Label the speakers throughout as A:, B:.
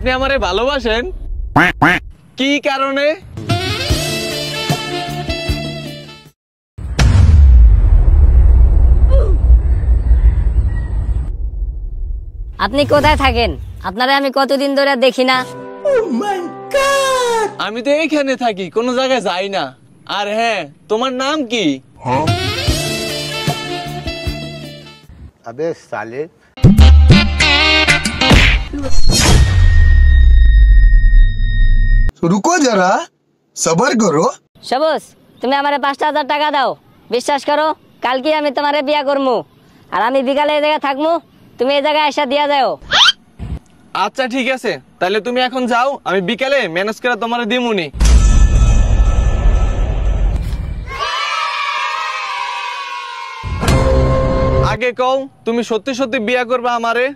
A: আপনি আমারে ভালোবাসেন? কি কারণে?
B: আপনি কোথায় থাকেন? আপনারা আমি কতদিন ধরে দেখি না।
A: আমি তো এইখানে থাকি, কোনো জায়গায় যাই না। আর হ্যাঁ, তোমার নাম কি?
C: अबे साले
D: रुको जरा सबर करो।
B: সবুজ, তুমি আমারে 5,000 টাকা দাও। বিশ্বাস করো, কালকে আমি তোমারে বিয়া করবো। আর আমি বিকালে এই জায়গায় থাকবো, তুমি এই জায়গায় এসে দিয়া যাও।
A: আচ্ছা ঠিক আছে, তাহলে তুমি এখন যাও, আমি বিকালে ম্যানেজ করে তোমারে দিমুনি। আগে কও, তুমি সত্যি সত্যি বিয়া করবে আমারে?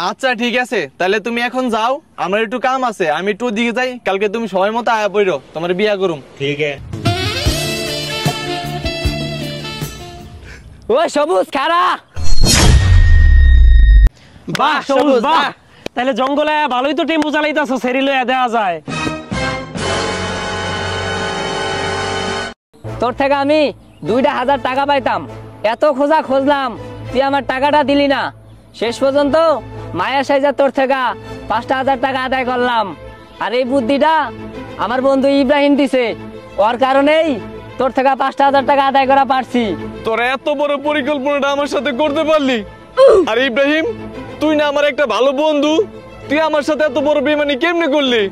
A: আচ্ছা ঠিক আছে, তাহলে তুমি এখন যাও, আমার একটু কাম আছে, আমি একটু দিকে যাই। কালকে তুমি সময় মতো আয়া পড়ো, তোমার বিয়া করুম।
C: ठीक है।
B: ওই সবুজ খারা।
E: বাহ সবুজ বাহ, তাহলে জঙ্গলে ভালোই তো টেম্পু চালাইতাছো, সেরি লইয়া দেওয়া যায়।
B: তোর থেকে আমি 2,000 টাকা পাইতাম, এত খোঁজা খুঁজলাম, তুই আমার টাকাটা দিলি না। শেষ পর্যন্ত মায়া সাইজা তোর থেকে 5,000 টাকা আদায় করলাম। আর এই বুদ্ধিটা আমার বন্ধু ইব্রাহিম দিছে, ওর কারণেই তোর থেকে 5,000 টাকা আদায় করা পারছি।
A: তোরা এত বড় পরিকল্পনাটা আমার সাথে করতে পারলি? আর ইব্রাহিম, তুই না আমার একটা ভালো বন্ধু, তুই আমার সাথে এত বড় বেইমানি কেমনে করলি?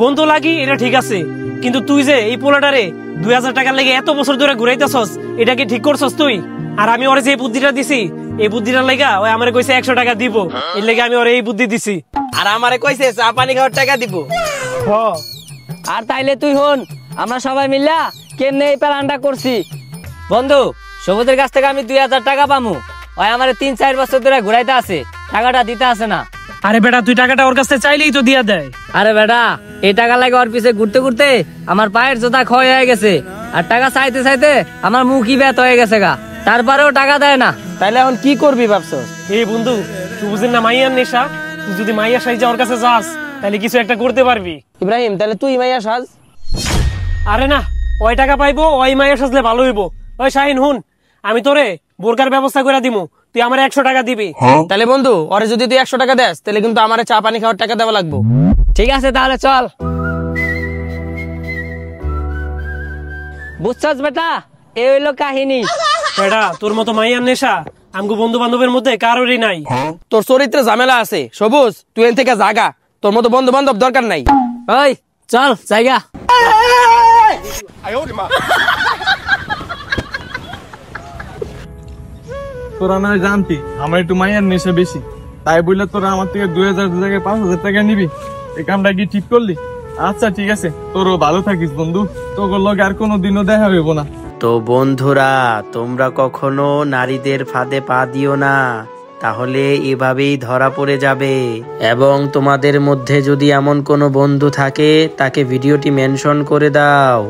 E: বন্ধু লাগি এটা ঠিক আছে, কিন্তু তুই যে এই পোলাটারে 2,000 টাকা লেগে এত বছর ধরে ঘুরাইতেছস, এটা কি ঠিক করছস তুই? আর আমি ওরে যে বুদ্ধিটা দিছি, এই বুদ্ধিটার লেগা ওই আমারে কইছে 100 টাকা দিব, এর লেগে আমি ওরে এই বুদ্ধি দিছি।
F: আর আমারে কইছে চা পানি খাওয়ার টাকা দিব।
B: আর তাইলে তুই হন, আমরা সবাই মিল্লা কেমনে এই প্ল্যানটা করছি। বন্ধু, সবুজের কাছ থেকে আমি 2,000 টাকা পামু, ওই আমারে 3-4 বছর ধরে ঘুরাইতে আছে, টাকাটা দিতে আছে না।
E: আরে বেটা, তুই টাকাটা ওর কাছে চাইলেই তো দিয়া দেয়।
B: আরে বেটা, এই টাকা লাগে ওর পিছে ঘুরতে ঘুরতে আমার পায়ের জোতা ক্ষয় হয়ে গেছে, আর টাকা চাইতে চাইতে আমার মুখই ব্যথ হয়ে গেছে গা, তারপরেও টাকা দেয় না।
F: তাইলে এখন কি করবি ভাবছস?
E: এই বন্ধু, সবুজের না মাইয়ার নেশা, তুই যদি মাইয়া সাইজা ওর কাছে যাস, তাহলে কিছু একটা করতে পারবি।
F: ইব্রাহিম, তাহলে তুই মাইয়া সাজ।
E: আরে না, ওই টাকা পাইবো, ওই মাইয়া সাজলে ভালো হইবো। ওই শাহিন হুন, আমি তোরে বোরকার ব্যবস্থা করে দিমু, তুই আমার 100 টাকা দিবি।
F: তাহলে বন্ধু, ওরে যদি তুই 100 টাকা দেস, তাহলে কিন্তু আমারে চা পানি খাওয়ার টাকা দেওয়া লাগবো।
B: ঠিক আছে, তাহলে চল। বুঝছস বেটা, এই হইলো কাহিনী।
E: বেটা, তোর মতো মাইয়ার নেশা আমগো বন্ধু বান্ধবের মধ্যে কারোরই নাই।
F: তোর চরিত্রে ঝামেলা আছে সবুজ, তুই এন থেকে জাগা, তোর মতো বন্ধু বান্ধব দরকার নাই।
B: ওই চল জায়গা।
A: তোরা না জানতি আমার একটু মায়ের নেশা বেশি, তাই বললে তোরা আমার থেকে 2,000 জায়গায় 5,000 টাকা নিবি? এই কামটা কি ঠিক করলি? আচ্ছা ঠিক আছে, তোরও ভালো থাকিস বন্ধু, তোর লগে আর কোনোদিনও দেখা হইব না।
G: তো বন্ধুরা, তোমরা কখনো নারীদের ফাঁদে পা দিও না, তাহলে এভাবেই ধরা পড়ে যাবে। এবং তোমাদের মধ্যে যদি এমন কোনো বন্ধু থাকে, তাকে ভিডিওটি মেনশন করে দাও।